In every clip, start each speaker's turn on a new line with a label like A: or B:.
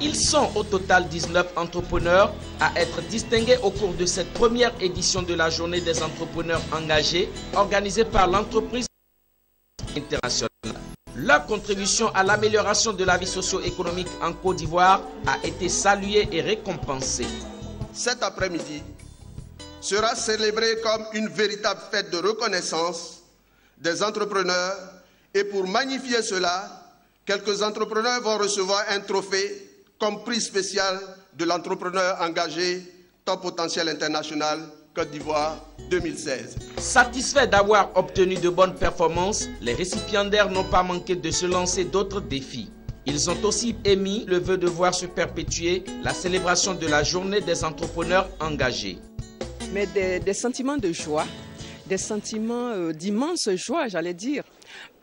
A: Ils sont au total 19 entrepreneurs à être distingués au cours de cette première édition de la journée des entrepreneurs engagés organisée par l'entreprise internationale. Leur contribution à l'amélioration de la vie socio-économique en Côte d'Ivoire a été saluée et récompensée.
B: Cet après-midi sera célébré comme une véritable fête de reconnaissance des entrepreneurs et pour magnifier cela, quelques entrepreneurs vont recevoir un trophée comme prix spécial de l'entrepreneur engagé Top Potentiel International Côte d'Ivoire 2016.
A: Satisfaits d'avoir obtenu de bonnes performances, les récipiendaires n'ont pas manqué de se lancer d'autres défis. Ils ont aussi émis le vœu de voir se perpétuer la célébration de la journée des entrepreneurs engagés.
C: Mais des sentiments de joie, des sentiments d'immense joie, j'allais dire,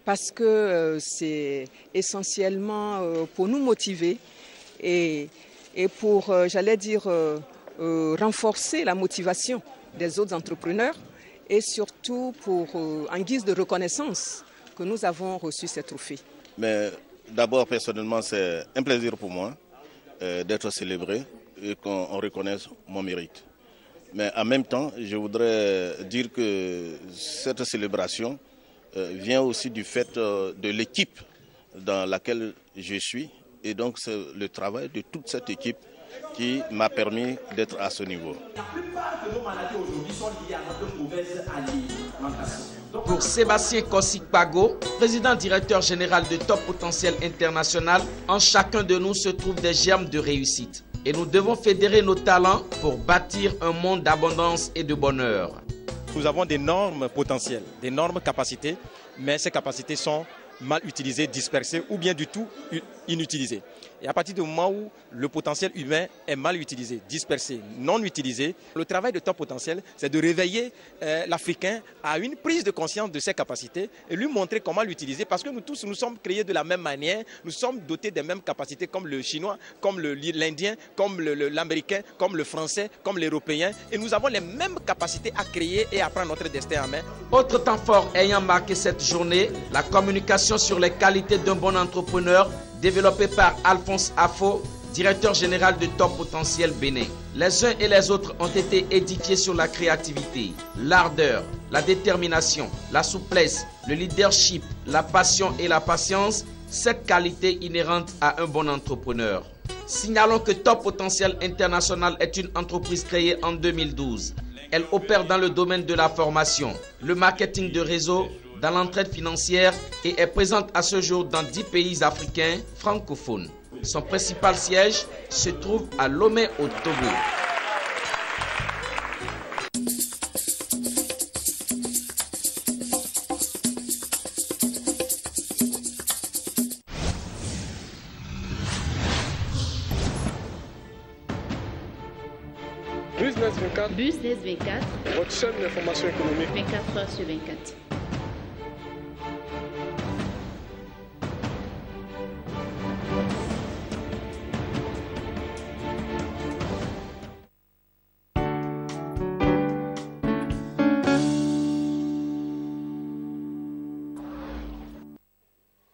C: parce que c'est essentiellement pour nous motiver et pour, j'allais dire, renforcer la motivation des autres entrepreneurs et surtout pour, en guise de reconnaissance que nous avons reçu ces trophées.
D: Mais d'abord, personnellement, c'est un plaisir pour moi d'être célébré et qu'on reconnaisse mon mérite. Mais en même temps, je voudrais dire que cette célébration vient aussi du fait de l'équipe dans laquelle je suis. Et donc, c'est le travail de toute cette équipe qui m'a permis d'être à ce niveau.
A: La plupart de nos maladies aujourd'hui sont liées à notre mauvaise alimentation. Pour Sébastien Kossikpago, président directeur général de Top Potentiel International, en chacun de nous se trouvent des germes de réussite. Et nous devons fédérer nos talents pour bâtir un monde d'abondance et de bonheur.
E: Nous avons d'énormes potentiels, d'énormes capacités, mais ces capacités sont mal utilisées, dispersées ou bien du tout inutilisées. Et à partir du moment où le potentiel humain est mal utilisé, dispersé, non utilisé, le travail de Top Potentiel, c'est de réveiller l'Africain à une prise de conscience de ses capacités et lui montrer comment l'utiliser parce que nous tous, nous sommes créés de la même manière, nous sommes dotés des mêmes capacités comme le Chinois, comme l'Indien, comme l'Américain, comme le Français, comme l'Européen et nous avons les mêmes capacités à créer et à prendre notre destin en main.
A: Autre temps fort ayant marqué cette journée, la communication sur les qualités d'un bon entrepreneur développé par Alphonse Afo, directeur général de Top Potentiel Bénin. Les uns et les autres ont été édifiés sur la créativité, l'ardeur, la détermination, la souplesse, le leadership, la passion et la patience, cette qualité inhérente à un bon entrepreneur. Signalons que Top Potentiel International est une entreprise créée en 2012. Elle opère dans le domaine de la formation, le marketing de réseau, dans l'entraide financière et est présente à ce jour dans 10 pays africains francophones. Son principal siège se trouve à Lomé au Togo.
F: Business 24.
B: Votre chaîne d'information économique.
F: 24 heures sur 24.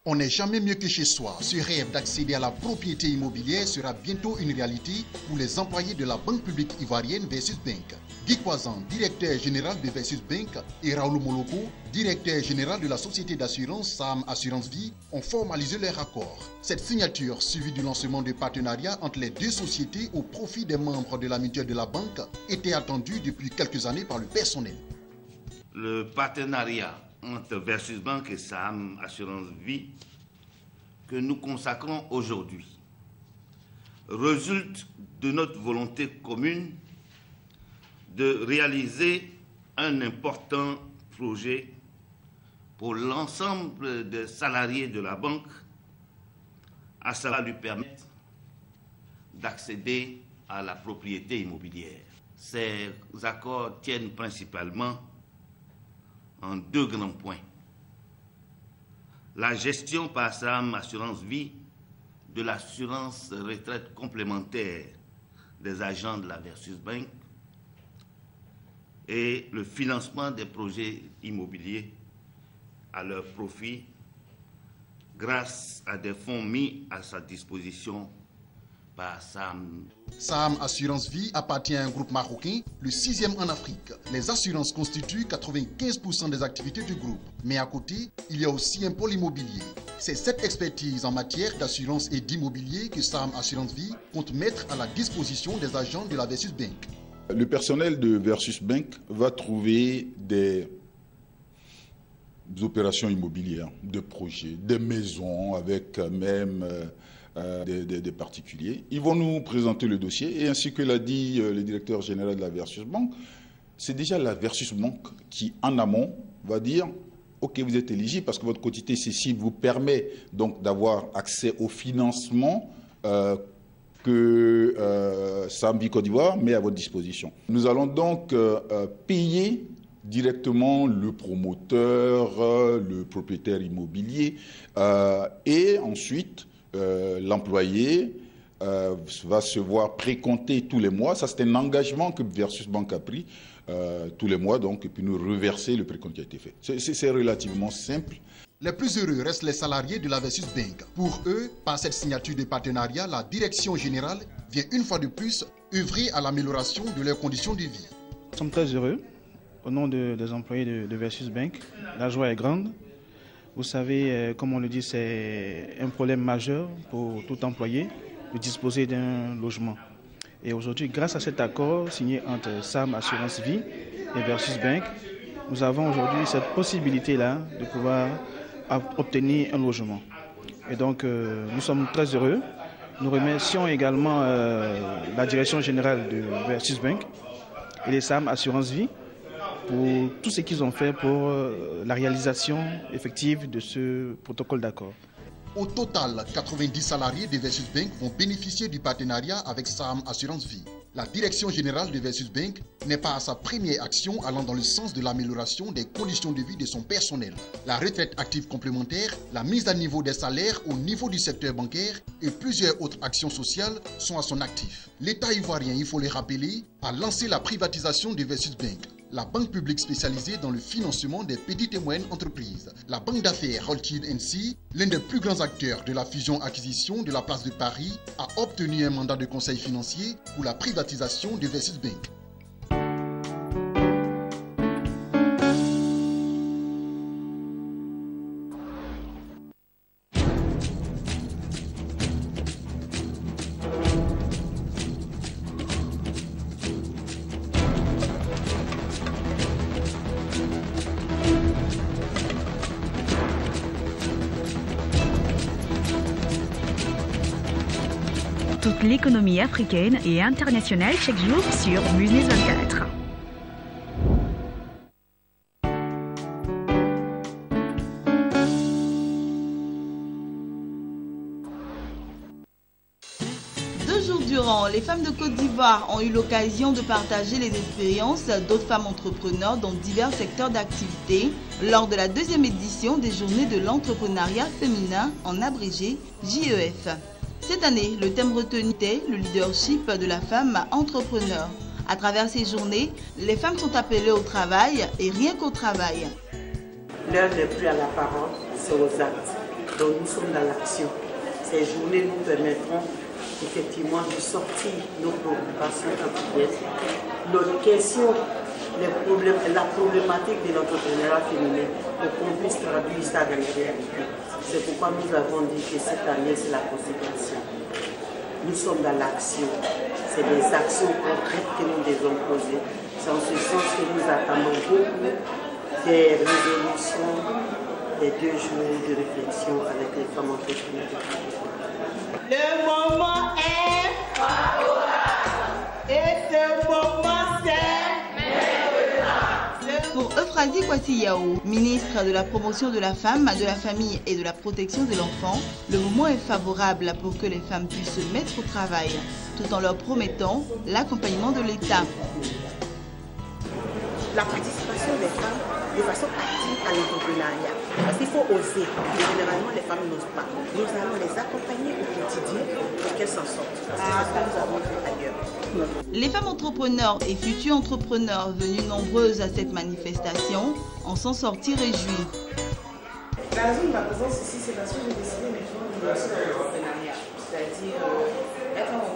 G: On n'est jamais mieux que chez soi. Ce rêve d'accéder à la propriété immobilière sera bientôt une réalité pour les employés de la Banque publique ivoirienne Versus Bank. Guy Kwazan, directeur général de Versus Bank, et Raoul Moloko, directeur général de la société d'assurance Sam Assurance Vie, ont formalisé leur accord. Cette signature, suivie du lancement de partenariats entre les deux sociétés au profit des membres de la mutuelle de la banque, était attendue depuis quelques années par le personnel.
H: Le partenariat entre Versus Bank et Sam Assurance Vie que nous consacrons aujourd'hui résulte de notre volonté commune de réaliser un important projet pour l'ensemble des salariés de la banque, à savoir lui permettre d'accéder à la propriété immobilière. Ces accords tiennent principalement en deux grands points. La gestion par Sam Assurance Vie de l'assurance retraite complémentaire des agents de la Versus Bank et le financement des projets immobiliers à leur profit grâce à des fonds mis à sa disposition par SAM.
G: SAM Assurance Vie appartient à un groupe marocain, le 6e en Afrique. Les assurances constituent 95% des activités du groupe. Mais à côté, il y a aussi un pôle immobilier. C'est cette expertise en matière d'assurance et d'immobilier que SAM Assurance Vie compte mettre à la disposition des agents de la Versus Bank.
I: Le personnel de Versus Bank va trouver des opérations immobilières, des projets, des maisons avec même des particuliers. Ils vont nous présenter le dossier et ainsi que l'a dit le directeur général de la Versus Bank, c'est déjà la Versus Bank qui en amont va dire ok, vous êtes éligible parce que votre quotité cessible vous permet donc d'avoir accès au financement que SAM Vie Côte d'Ivoire met à votre disposition. Nous allons donc payer directement le promoteur, le propriétaire immobilier et ensuite l'employé va se voir précompter tous les mois. Ça, c'est un engagement que Versus Bank a pris tous les mois, donc, et puis nous reverser le précompte qui a été fait. C'est relativement simple.
G: Les plus heureux restent les salariés de la Versus Bank. Pour eux, par cette signature de partenariat, la direction générale vient une fois de plus œuvrer à l'amélioration de leurs conditions de vie.
J: Nous sommes très heureux au nom des employés de Versus Bank. La joie est grande. Vous savez, comme on le dit, c'est un problème majeur pour tout employé de disposer d'un logement. Et aujourd'hui, grâce à cet accord signé entre SAM Assurance Vie et Versus Bank, nous avons aujourd'hui cette possibilité-là de pouvoir obtenir un logement. Et donc, nous sommes très heureux. Nous remercions également la direction générale de Versus Bank et les SAM Assurance Vie pour tout ce qu'ils ont fait pour la réalisation effective de ce protocole d'accord.
G: Au total, 90 salariés de Versus Bank vont bénéficier du partenariat avec SAM Assurance Vie. La direction générale de Versus Bank n'est pas à sa première action allant dans le sens de l'amélioration des conditions de vie de son personnel. La retraite active complémentaire, la mise à niveau des salaires au niveau du secteur bancaire et plusieurs autres actions sociales sont à son actif. L'État ivoirien, il faut le rappeler, a lancé la privatisation de Versus Bank, la banque publique spécialisée dans le financement des petites et moyennes entreprises. La banque d'affaires Rothschild & Cie, l'un des plus grands acteurs de la fusion-acquisition de la place de Paris, a obtenu un mandat de conseil financier pour la privatisation de Versus Bank.
K: Toute l'économie africaine et internationale chaque jour sur Business 24.
L: Deux jours durant, les femmes de Côte d'Ivoire ont eu l'occasion de partager les expériences d'autres femmes entrepreneurs dans divers secteurs d'activité lors de la deuxième édition des Journées de l'entrepreneuriat féminin, en abrégé JEF. Cette année, le thème retenu était le leadership de la femme entrepreneur. À travers ces journées, les femmes sont appelées au travail et rien qu'au travail.
M: L'heure n'est plus à la parole, c'est aux actes. Donc nous sommes dans l'action. Ces journées nous permettront effectivement de sortir nos préoccupations quotidiennes, nos questions, la problématique de l'entrepreneuriat féminin pour qu'on puisse traduire ça dans les réalités. C'est pourquoi nous avons dit que cette année, c'est la consécration. Nous sommes dans l'action. C'est des actions concrètes que nous devons poser. C'est en ce sens que nous attendons beaucoup des résolutions des 2 jours de réflexion avec les femmes entrepreneurs.
N: Le moment est favorable et ce moment c'est maintenant.
L: Pour Euphrasie Kwasi-Yao, ministre de la promotion de la femme, de la famille et de la protection de l'enfant, le moment est favorable pour que les femmes puissent se mettre au travail, tout en leur promettant l'accompagnement de l'État.
O: La participation des femmes de façon active à l'entrepreneuriat. Parce qu'il faut oser. Et généralement, les femmes n'osent pas. Nous allons les accompagner au quotidien pour qu'elles s'en sortent. C'est ce que nous avons fait ailleurs.
L: Les femmes entrepreneurs et futurs entrepreneurs venues nombreuses à cette manifestation en sont sorties réjouies.
O: La raison de ma présence ici, c'est parce que j'ai décidé maintenant de lancer l'entrepreneuriat. C'est-à-dire être en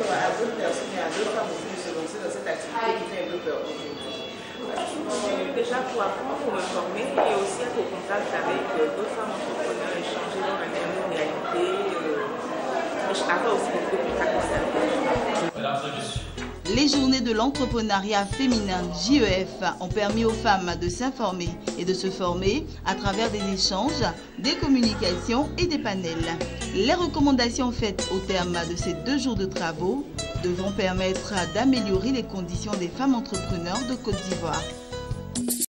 O: à d'autres personnes et à d'autres femmes aussi de se lancer dans cette activité qui fait un peu peur aujourd'hui?
P: J'ai eu déjà pour apprendre, pour me former et aussi être au contact avec d'autres femmes entrepreneurs, échanger dans la même réalité. Avoir aussi beaucoup de contacts aussi avec les.
L: Les journées de l'entrepreneuriat féminin JEF ont permis aux femmes de s'informer et de se former à travers des échanges, des communications et des panels. Les recommandations faites au terme de ces 2 jours de travaux devront permettre d'améliorer les conditions des femmes entrepreneurs de Côte d'Ivoire.